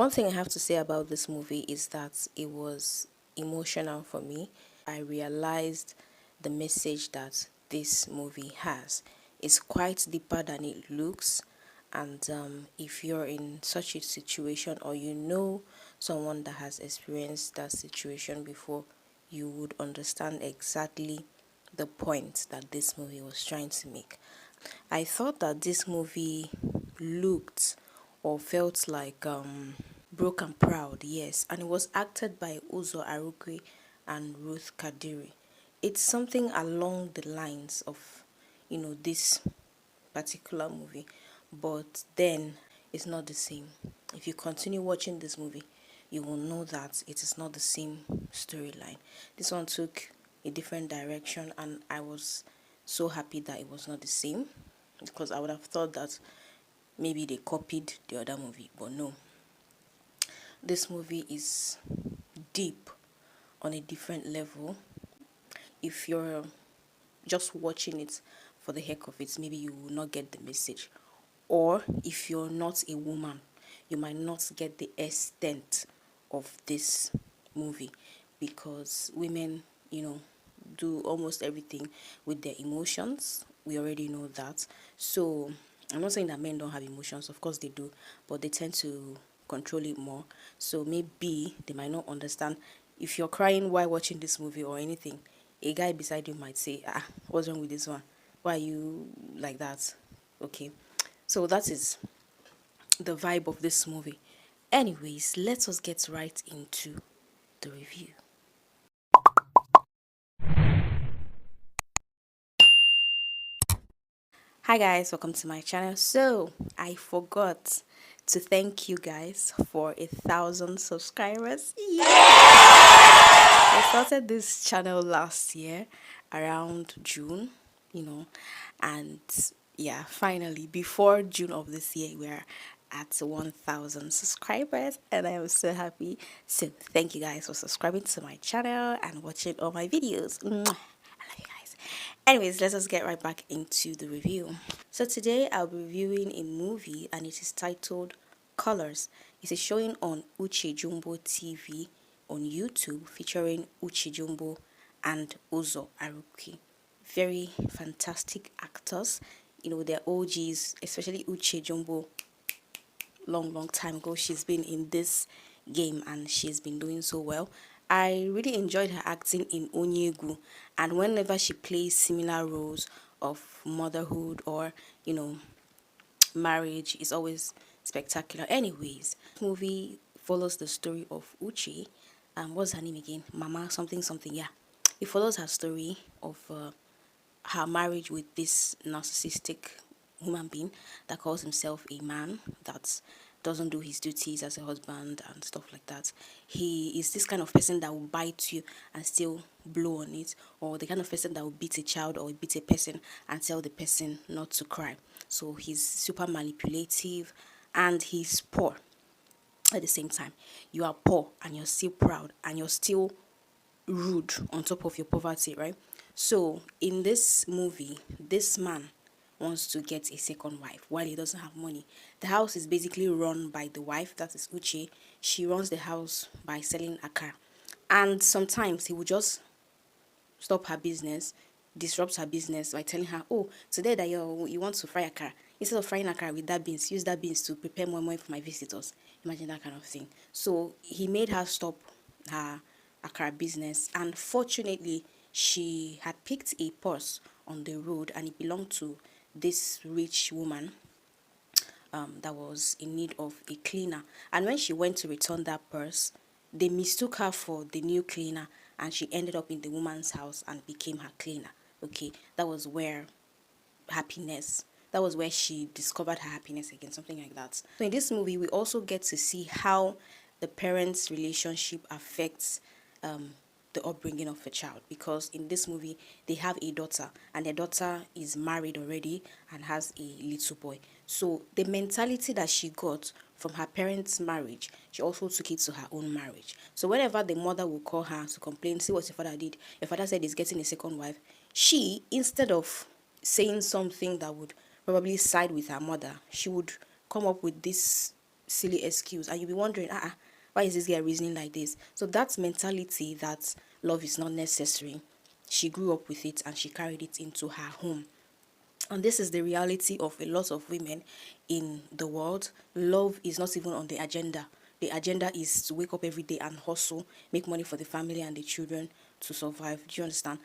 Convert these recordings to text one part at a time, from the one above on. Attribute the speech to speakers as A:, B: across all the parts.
A: One thing I have to say about this movie is that it was emotional for me. I realized the message that this movie has is quite deeper than it looks. And if you're in such a situation or you know someone that has experienced that situation before, you would understand exactly the point that this movie was trying to make. I thought that this movie looked or felt like Broke and Proud, yes, and it was acted by Uzor Arukwe and Ruth Kadiri. It's something along the lines of, this particular movie, but then it's not the same. If you continue watching this movie, you will know that it is not the same storyline. This one took a different direction, and I was so happy that it was not the same because I would have thought that maybe they copied the other movie, but no. This movie is deep on a different level. If you're just watching it for the heck of it, maybe you will not get the message. Or if you're not a woman, you might not get the extent of this movie because women, do almost everything with their emotions. We already know that. So I'm not saying that men don't have emotions, of course they do, but they tend to control it more. So maybe they might not understand. If you're crying while watching this movie or anything, a guy beside you might say, what's wrong with this one? Why are you like that? Okay. So that is the vibe of this movie. Anyways, let us get right into the review. Hi guys, welcome to my channel. So I forgot to thank you guys for 1,000 subscribers. Yeah! I started this channel last year around June, and yeah, finally before June of this year we're at 1,000 subscribers, and I am so happy. So thank you guys for subscribing to my channel and watching all my videos. Mwah. I love you guys. Anyways, let us get right back into the review. So today I'll be reviewing a movie and it is titled Colors. It is showing on Uche Jombo TV on YouTube featuring Uche Jombo and Uzor Arukwe. Very fantastic actors. They're OGs, especially Uche Jombo. Long time ago she's been in this game and she's been doing so well. I really enjoyed her acting in Onyegu, and whenever she plays similar roles of motherhood or marriage, is always spectacular. Anyways, movie follows the story of Uche. What's her name again? Mama something something. Yeah, it follows her story of her marriage with this narcissistic human being that calls himself a man that doesn't do his duties as a husband and stuff like that. He is this kind of person that will bite you and still blow on it, or the kind of person that will beat a child or beat a person and tell the person not to cry. So he's super manipulative and he's poor at the same time. You are poor and you're still proud and you're still rude on top of your poverty, right? So in this movie, this man wants to get a second wife while he doesn't have money. The house is basically run by the wife, that is Uche. She runs the house by selling akara. And sometimes he will just stop her business, disrupt her business by telling her, oh, today that you want to fry akara, instead of frying akara with that beans, use that beans to prepare more for my visitors. Imagine that kind of thing. So he made her stop her akara business, and fortunately she had picked a purse on the road and it belonged to this rich woman that was in need of a cleaner. And when she went to return that purse, they mistook her for the new cleaner and she ended up in the woman's house and became her cleaner. Okay, that was where happiness, that was where she discovered her happiness again, something like that. So in this movie we also get to see how the parents relationship affects the upbringing of a child, because in this movie they have a daughter and their daughter is married already and has a little boy. So the mentality that she got from her parents' marriage, she also took it to her own marriage. So whenever the mother will call her to complain, see what your father did, your father said he's getting a second wife, she, instead of saying something that would probably side with her mother, she would come up with this silly excuse, and you'll be wondering, why is this guy reasoning like this? So that mentality that love is not necessary, she grew up with it and she carried it into her home. And this is the reality of a lot of women in the world. Love is not even on the agenda. The agenda is to wake up every day and hustle, make money for the family and the children to survive. Do you understand?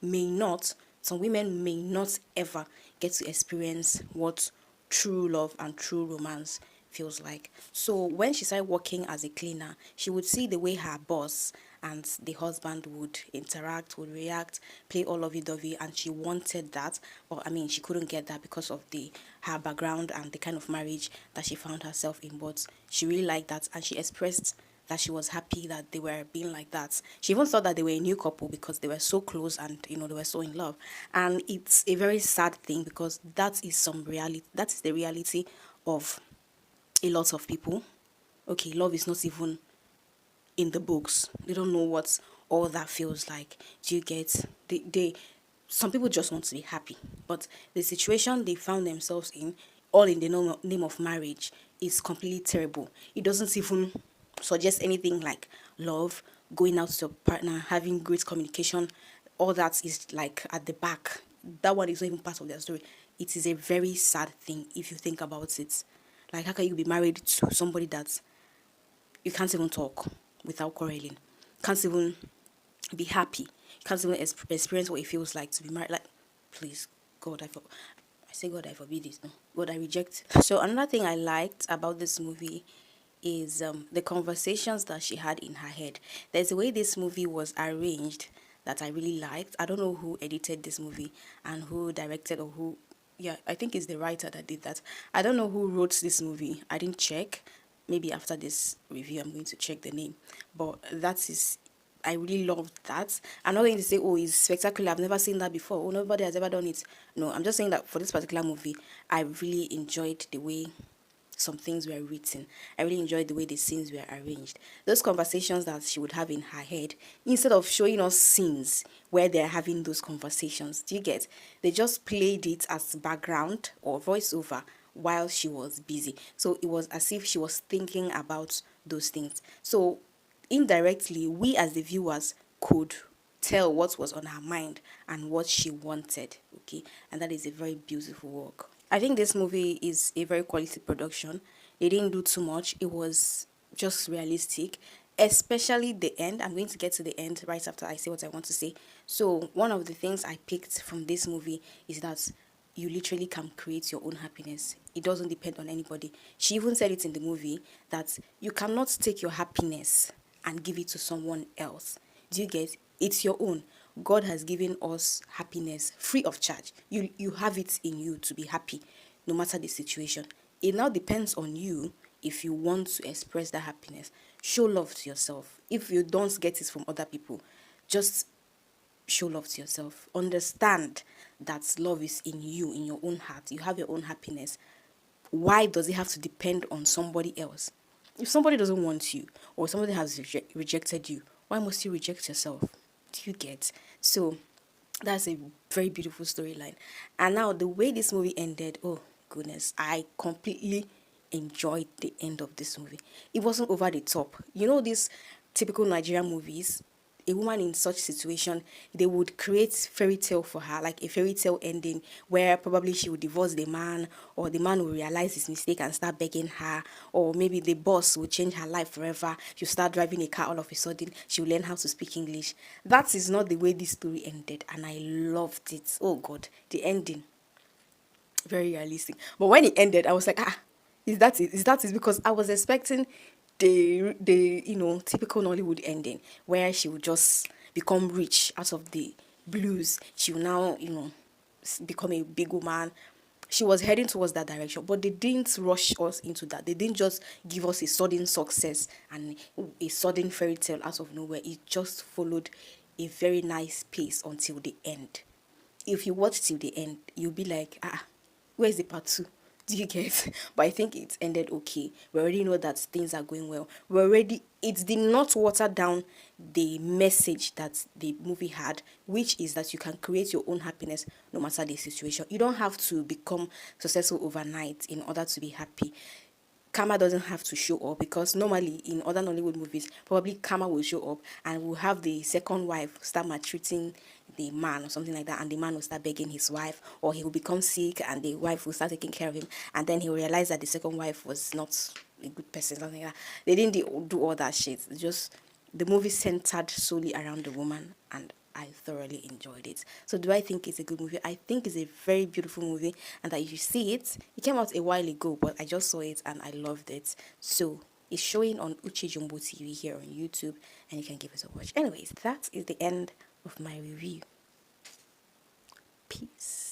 A: May not, some women may not ever get to experience what true love and true romance feels like. So when she started working as a cleaner, she would see the way her boss and the husband would interact, would react, play all lovey-dovey, and she wanted that. But I mean, she couldn't get that because of the her background and the kind of marriage that she found herself in. But she really liked that, and she expressed that she was happy that they were being like that. She even thought that they were a new couple because they were so close and they were so in love. And it's a very sad thing because that is some reality. That is the reality of a lot of people. Okay, love is not even in the books. They don't know what all that feels like. Do you get? They some people just want to be happy, but the situation they found themselves in, all in the name of marriage, is completely terrible. It doesn't even suggest anything like love, going out to your partner, having great communication. All that is like at the back. That one is not even part of their story. It is a very sad thing if you think about it. Like, how can you be married to somebody that you can't even talk without quarreling? Can't even be happy. Can't even experience what it feels like to be married. Like, please, God, I say, God, I forbid this. No, God, I reject. So another thing I liked about this movie is the conversations that she had in her head. There's a way this movie was arranged that I really liked. I don't know who edited this movie and who directed or who. Yeah, I think it's the writer that did that. I don't know who wrote this movie. I didn't check. Maybe after this review, I'm going to check the name. But that is, I really loved that. I'm not going to say, oh, it's spectacular. I've never seen that before. Oh, nobody has ever done it. No, I'm just saying that for this particular movie, I really enjoyed the way some things were written. I really enjoyed the way the scenes were arranged. Those conversations that she would have in her head, instead of showing us scenes where they're having those conversations, do you get? They just played it as background or voiceover while she was busy. So it was as if she was thinking about those things. So indirectly, we as the viewers could tell what was on her mind and what she wanted. Okay, and that is a very beautiful work. I think this movie is a very quality production. They didn't do too much. It was just realistic, especially the end. I'm going to get to the end right after I say what I want to say. So, one of the things I picked from this movie is that you literally can create your own happiness. It doesn't depend on anybody. She even said it in the movie that you cannot take your happiness and give it to someone else. Do you get? It's your own. God has given us happiness free of charge. You have it in you to be happy no matter the situation. It now depends on you if you want to express that happiness. Show love to yourself. If you don't get it from other people, just show love to yourself. Understand that love is in you, in your own heart. You have your own happiness. Why does it have to depend on somebody else? If somebody doesn't want you or somebody has rejected you, why must you reject yourself? Do you get? So that's a very beautiful storyline. And now the way this movie ended, oh goodness, I completely enjoyed the end of this movie. It wasn't over the top. You know these typical Nigerian movies, a woman in such situation, they would create fairy tale for her, like a fairy tale ending where probably she would divorce the man, or the man will realize his mistake and start begging her, or maybe the boss will change her life forever. She'll start driving a car all of a sudden. She'll learn how to speak English. That is not the way this story ended, and I loved it. Oh God, the ending, very realistic. But when it ended, I was like, is that it? Is that it? Because I was expecting the typical Nollywood ending where she would just become rich out of the blues. She will now become a big woman. She was heading towards that direction, but they didn't rush us into that. They didn't just give us a sudden success and a sudden fairy tale out of nowhere. It just followed a very nice pace until the end. If you watch till the end, you'll be like, where's the part two? Do you get? But I think it ended okay. We already know that things are going well. It did not water down the message that the movie had, which is that you can create your own happiness no matter the situation. You don't have to become successful overnight in order to be happy. Karma doesn't have to show up, because normally in other Nollywood movies, probably Karma will show up and will have the second wife start maltreating the man or something like that, and the man will start begging his wife, or he will become sick and the wife will start taking care of him, and then he will realize that the second wife was not a good person, something like that. They didn't do all that shit. It's just the movie centered solely around the woman, and I thoroughly enjoyed it. So do I think it's a good movie? I think it's a very beautiful movie, and that if you see it, it came out a while ago, but I just saw it and I loved it. So it's showing on Uche Jombo TV here on YouTube, and you can give it a watch. Anyways, that is the end of my review. Peace.